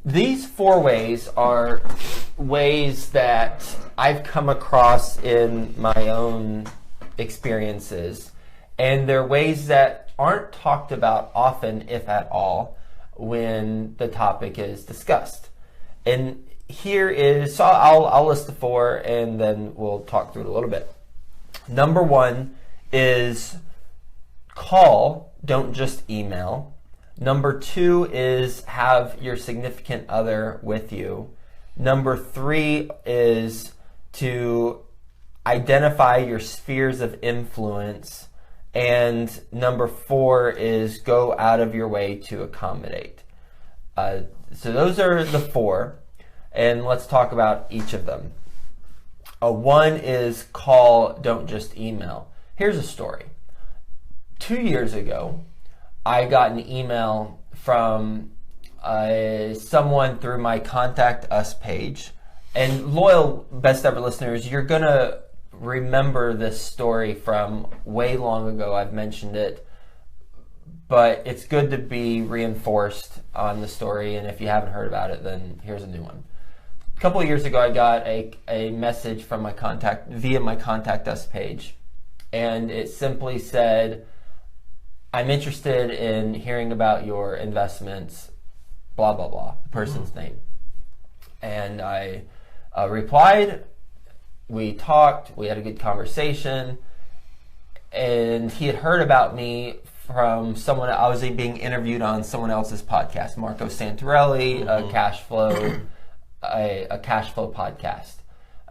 These 4 ways are ways that I've come across in my own experiences, and they're ways that aren't talked about often, if at all, when the topic is discussed. And here is, so I'll list the 4 and then we'll talk through it a little bit. Number 1 is call, don't just email. Number 2 is have your significant other with you. Number 3 is to identify your spheres of influence. And number 4 is go out of your way to accommodate. So those are the 4, and let's talk about each of them. 1 is call, don't just email. Here's a story. 2 years ago, I got an email from someone through my Contact Us page. And loyal Best Ever listeners, you're going to remember this story from way long ago. I've mentioned it, but it's good to be reinforced on the story. And if you haven't heard about it, then here's a new one. A couple of years ago, I got a message from my via my Contact Us page. And it simply said, I'm interested in hearing about your investments, blah, blah, blah, the person's name. And I replied, we talked, we had a good conversation, and he had heard about me from someone. I was being interviewed on someone else's podcast, Marco Santarelli, a cash flow podcast.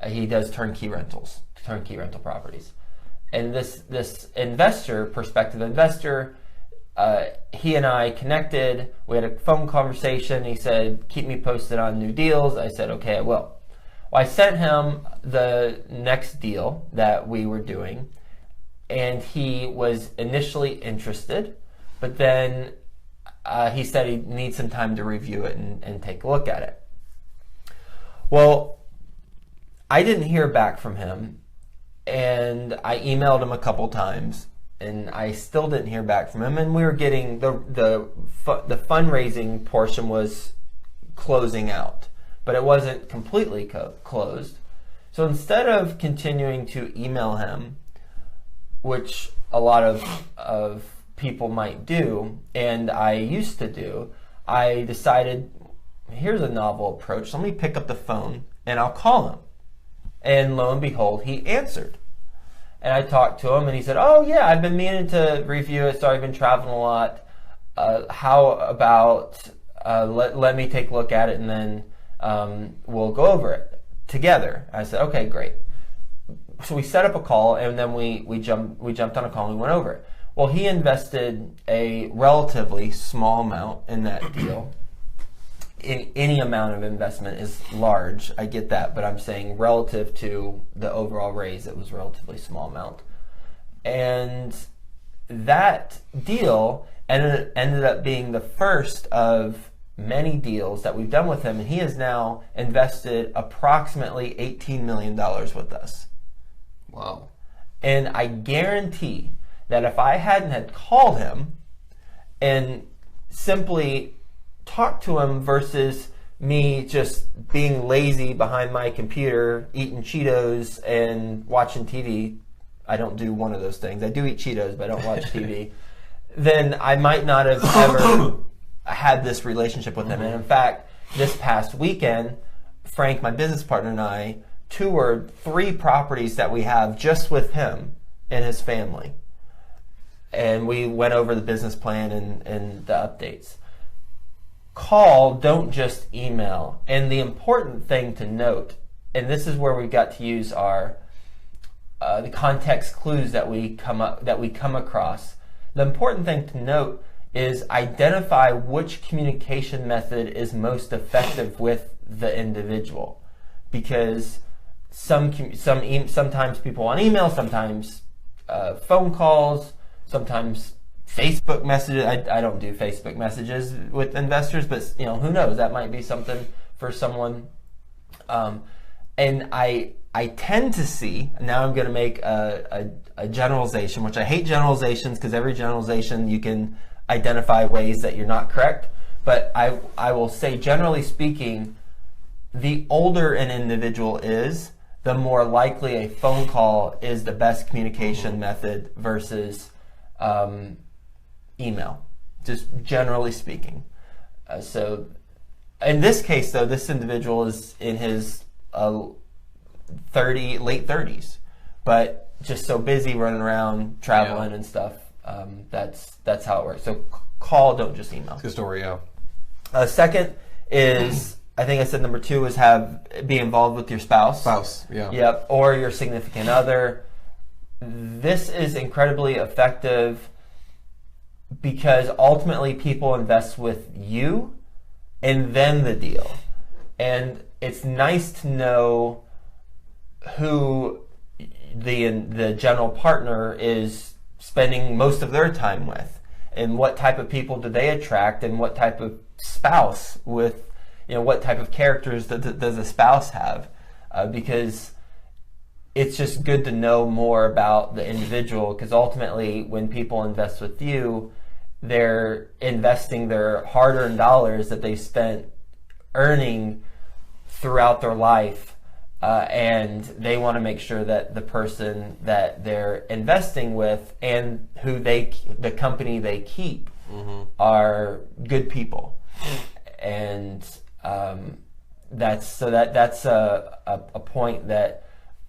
He does turnkey rental properties. And this investor, prospective investor, he and I connected. We had a phone conversation. He said, keep me posted on new deals. I said, okay, I will. Well, I sent him the next deal that we were doing, and he was initially interested, but then he said he needs some time to review it and take a look at it. Well, I didn't hear back from him. And I emailed him a couple times, and I still didn't hear back from him. And we were getting the fundraising portion was closing out, but it wasn't completely closed. So instead of continuing to email him, which a lot of people might do, and I used to do, I decided, here's a novel approach. Let me pick up the phone and I'll call him. And lo and behold, he answered. And I talked to him, and he said, oh yeah, I've been meaning to review it. Sorry, I've been traveling a lot. How about let me take a look at it, and then we'll go over it together. I said, okay, great. So we set up a call, and then we jumped on a call and we went over it. Well, he invested a relatively small amount in that deal. Any amount of investment is large, I get that, but I'm saying relative to the overall raise, it was a relatively small amount. And that deal ended up being the first of many deals that we've done with him, and he has now invested approximately $18 million with us. Wow. And I guarantee that if I hadn't had called him and simply talk to him versus me just being lazy behind my computer, eating Cheetos and watching TV. I don't do one of those things. I do eat Cheetos, but I don't watch TV. Then I might not have ever had this relationship with him. And in fact, this past weekend, Frank, my business partner, and I toured 3 properties that we have just with him and his family. And we went over the business plan and the updates. Call, don't just email. And the important thing to note, and this is where we got to use our the context clues that we come across. The important thing to note is identify which communication method is most effective with the individual, because sometimes people want email, sometimes phone calls, sometimes Facebook messages. I don't do Facebook messages with investors, but who knows? That might be something for someone. And I tend to see, now I'm going to make a generalization, which I hate generalizations because every generalization you can identify ways that you're not correct. But I will say, generally speaking, the older an individual is, the more likely a phone call is the best communication method versus email, just generally speaking. So in this case, though, this individual is in his late 30s, but just so busy running around, traveling and stuff. That's how it works. So call, don't just email. Good story, yeah. Second is, I think I said number 2 is be involved with your spouse. Yeah. Yep, or your significant other. This is incredibly effective because ultimately people invest with you and then the deal. And it's nice to know who the general partner is spending most of their time with, and what type of people do they attract, and what type of spouse with, what type of characters does a spouse have, because it's just good to know more about the individual, because ultimately when people invest with you, they're investing their hard-earned dollars that they spent earning throughout their life, and they want to make sure that the person that they're investing with and the company they keep are good people. And that's a point that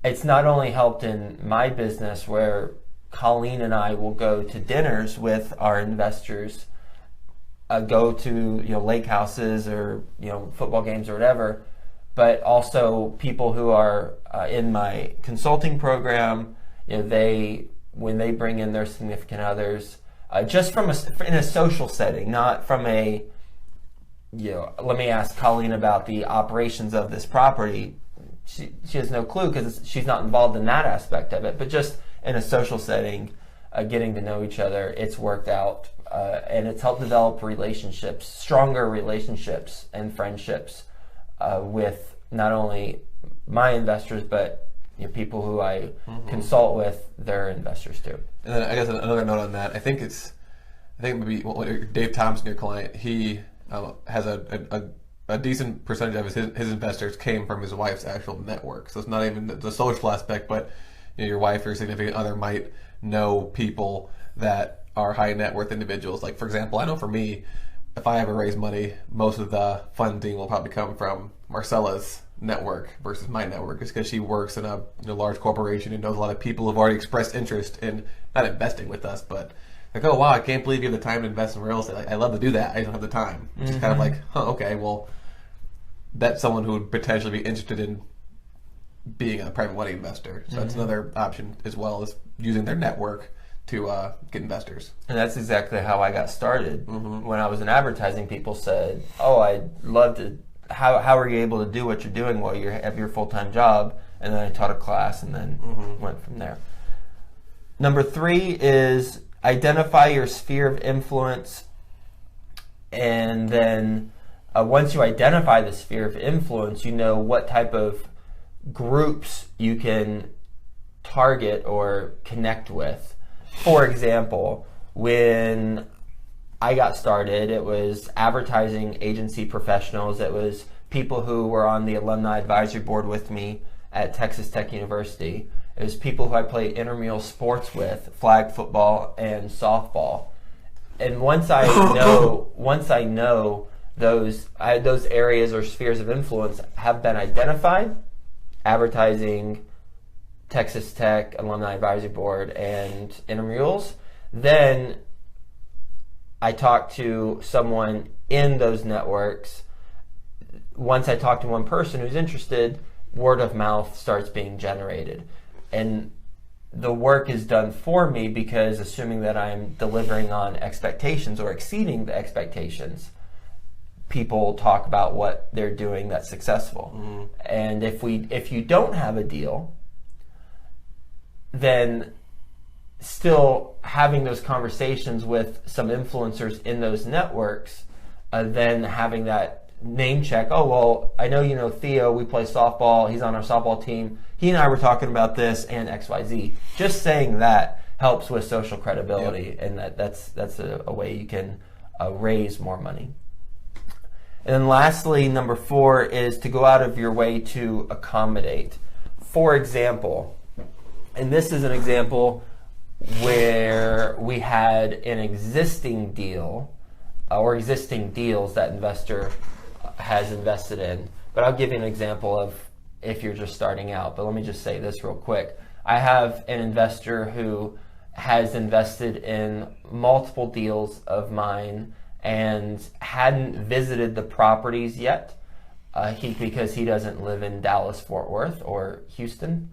it's not only helped in my business, where Colleen and I will go to dinners with our investors, go to lake houses or football games or whatever, but also people who are in my consulting program, when they bring in their significant others, just in a social setting, not from a let me ask Colleen about the operations of this property. She has no clue because she's not involved in that aspect of it, but just in a social setting, getting to know each other, it's worked out, and it's helped develop relationships, stronger relationships and friendships with not only my investors, but people who I consult with, their investors too. And then I guess another note on that, I think maybe Dave Thompson, your client, he has a decent percentage of his investors came from his wife's actual network. So it's not even the social aspect, but your wife or significant other might know people that are high net worth individuals. Like, for example, I know for me, if I ever raise money, most of the funding will probably come from Marcella's network versus my network, just because she works in a large corporation and knows a lot of people who've already expressed interest in not investing with us, but like, oh wow, I can't believe you have the time to invest in real estate. Like, I love to do that. I don't have the time. It's kind of like, okay, well, that's someone who would potentially be interested in being a private money investor. So that's another option, as well as using their network to get investors. And that's exactly how I got started. When I was in advertising, people said, oh, I'd love to, how are you able to do what you're doing while you have your full-time job? And then I taught a class and then went from there. Number 3 is identify your sphere of influence, and then once you identify the sphere of influence, you know what type of groups you can target or connect with. For example, when I got started, it was advertising agency professionals. It was people who were on the alumni advisory board with me at Texas Tech University. It was people who I played intramural sports with, flag football and softball. And once I know those areas or spheres of influence have been identified, advertising, Texas Tech, Alumni Advisory Board, and intramurals, then I talk to someone in those networks. Once I talk to one person who's interested, word of mouth starts being generated. And the work is done for me because, assuming that I'm delivering on expectations or exceeding the expectations, people talk about what they're doing that's successful. And if you don't have a deal, then still having those conversations with some influencers in those networks, then having that name check. Oh, well, I know Theo, we play softball, he's on our softball team, he and I were talking about this and XYZ. Just saying that helps with social credibility, and that's a way you can raise more money. And then lastly, number 4 is to go out of your way to accommodate. For example, and this is an example where we had an existing deal or existing deals that investor has invested in. But I'll give you an example of if you're just starting out. But let me just say this real quick. I have an investor who has invested in multiple deals of mine and hadn't visited the properties yet because he doesn't live in Dallas, Fort Worth, or Houston.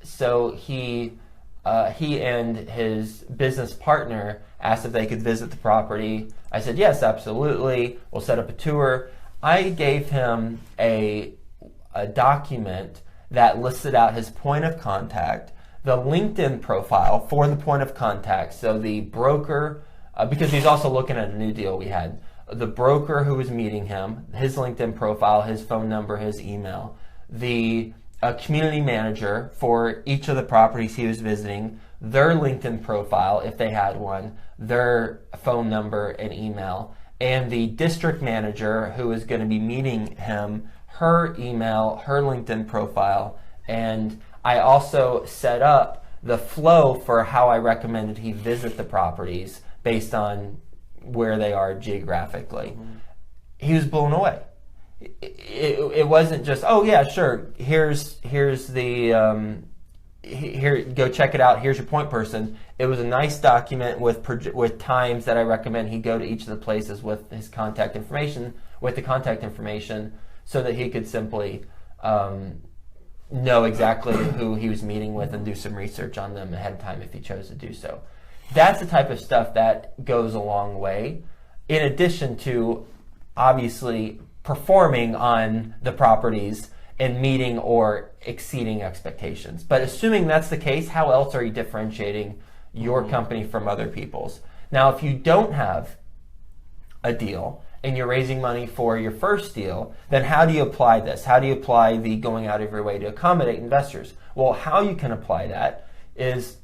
So he and his business partner asked if they could visit the property. I said, yes, absolutely. We'll set up a tour. I gave him a document that listed out his point of contact, the LinkedIn profile for the point of contact. So the broker, because he's also looking at a new deal we had, the broker who was meeting him, his LinkedIn profile, his phone number, his email, the community manager for each of the properties he was visiting, their LinkedIn profile, if they had one, their phone number and email, and the district manager who is going to be meeting him, her email, her LinkedIn profile. And I also set up the flow for how I recommended he visit the properties based on where they are geographically. He was blown away. It wasn't just, oh yeah, sure, here's the here, go check it out, here's your point person. It was a nice document with times that I recommend he go to each of the places with his contact information, so that he could simply know exactly who he was meeting with and do some research on them ahead of time if he chose to do so. That's the type of stuff that goes a long way, in addition to obviously performing on the properties and meeting or exceeding expectations. But assuming that's the case, how else are you differentiating your company from other people's? Now, if you don't have a deal and you're raising money for your first deal, then how do you apply this? How do you apply the going out of your way to accommodate investors? Well, how you can apply that is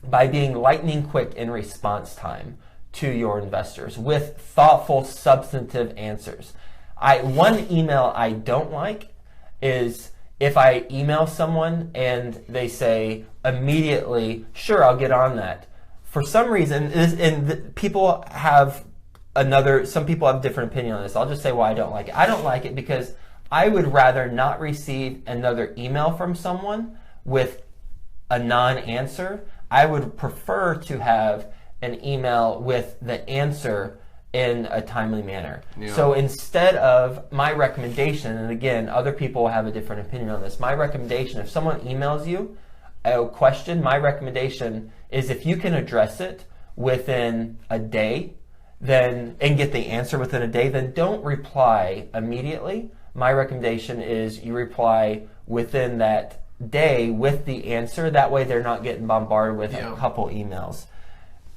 by being lightning quick in response time to your investors with thoughtful, substantive answers. One email I don't like is if I email someone and they say immediately, sure, I'll get on that. For some reason, some people have different opinion on this. I'll just say why I don't like it. I don't like it because I would rather not receive another email from someone with a non-answer. I would prefer to have an email with the answer in a timely manner. Yeah. So instead of my recommendation, and again, other people have a different opinion on this, my recommendation, if someone emails you a question, my recommendation is if you can address it within a day, then and get the answer within a day, then don't reply immediately. My recommendation is you reply within that day with the answer. That way they're not getting bombarded with a couple emails.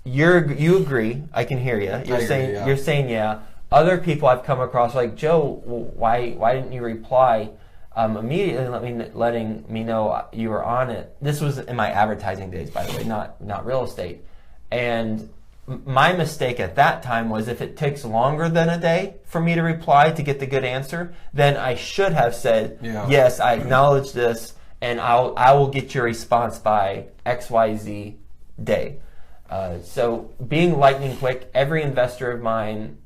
You agree? I can hear you. You're saying yeah. Other people I've come across like, Joe, why didn't you reply immediately, letting me know you were on it? This was in my advertising days, by the way, not real estate. And my mistake at that time was if it takes longer than a day for me to reply to get the good answer, then I should have said, yes, I acknowledge this, and I will get your response by XYZ day. So being lightning quick, every investor of mine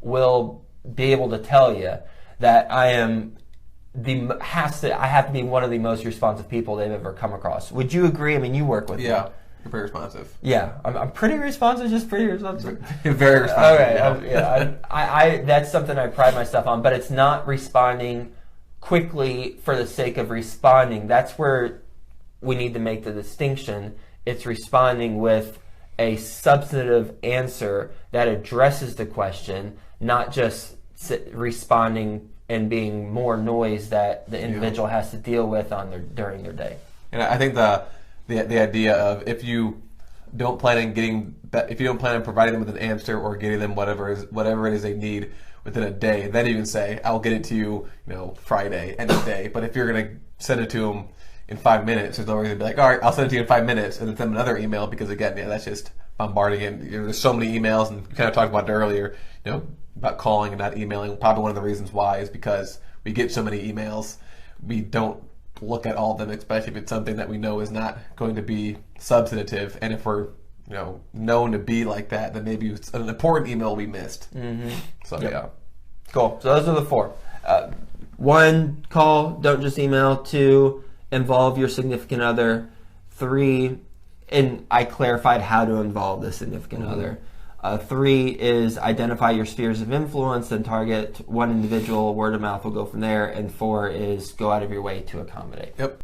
will be able to tell you that I have to be one of the most responsive people they've ever come across. Would you agree? I mean, you work with me. Yeah, you're pretty responsive. Yeah, I'm pretty responsive, just pretty responsive. Very responsive. Okay, that's something I pride myself on, but it's not responding quickly for the sake of responding. That's where we need to make the distinction. It's responding with a substantive answer that addresses the question, not just responding and being more noise that the individual has to deal with during their day. And I think the idea of if you don't plan on providing them with an answer or getting them whatever it is they need within a day, then you can say, I'll get it to you, Friday, end of day. But if you're going to send it to them in 5 minutes, there's no reason to be like, all right, I'll send it to you in 5 minutes, and then send another email, because again, that's just bombarding it. There's so many emails, and we kind of talked about it earlier, about calling and not emailing. Probably one of the reasons why is because we get so many emails, we don't look at all of them, especially if it's something that we know is not going to be substantive. And if we're known to be like that, then maybe it's an important email we missed. So yeah. Cool. So those are the 4. 1, call, don't just email. 2, involve your significant other. 3, and I clarified how to involve the significant other. 3 is identify your spheres of influence and target one individual. Word of mouth will go from there. And 4 is go out of your way to accommodate. Yep.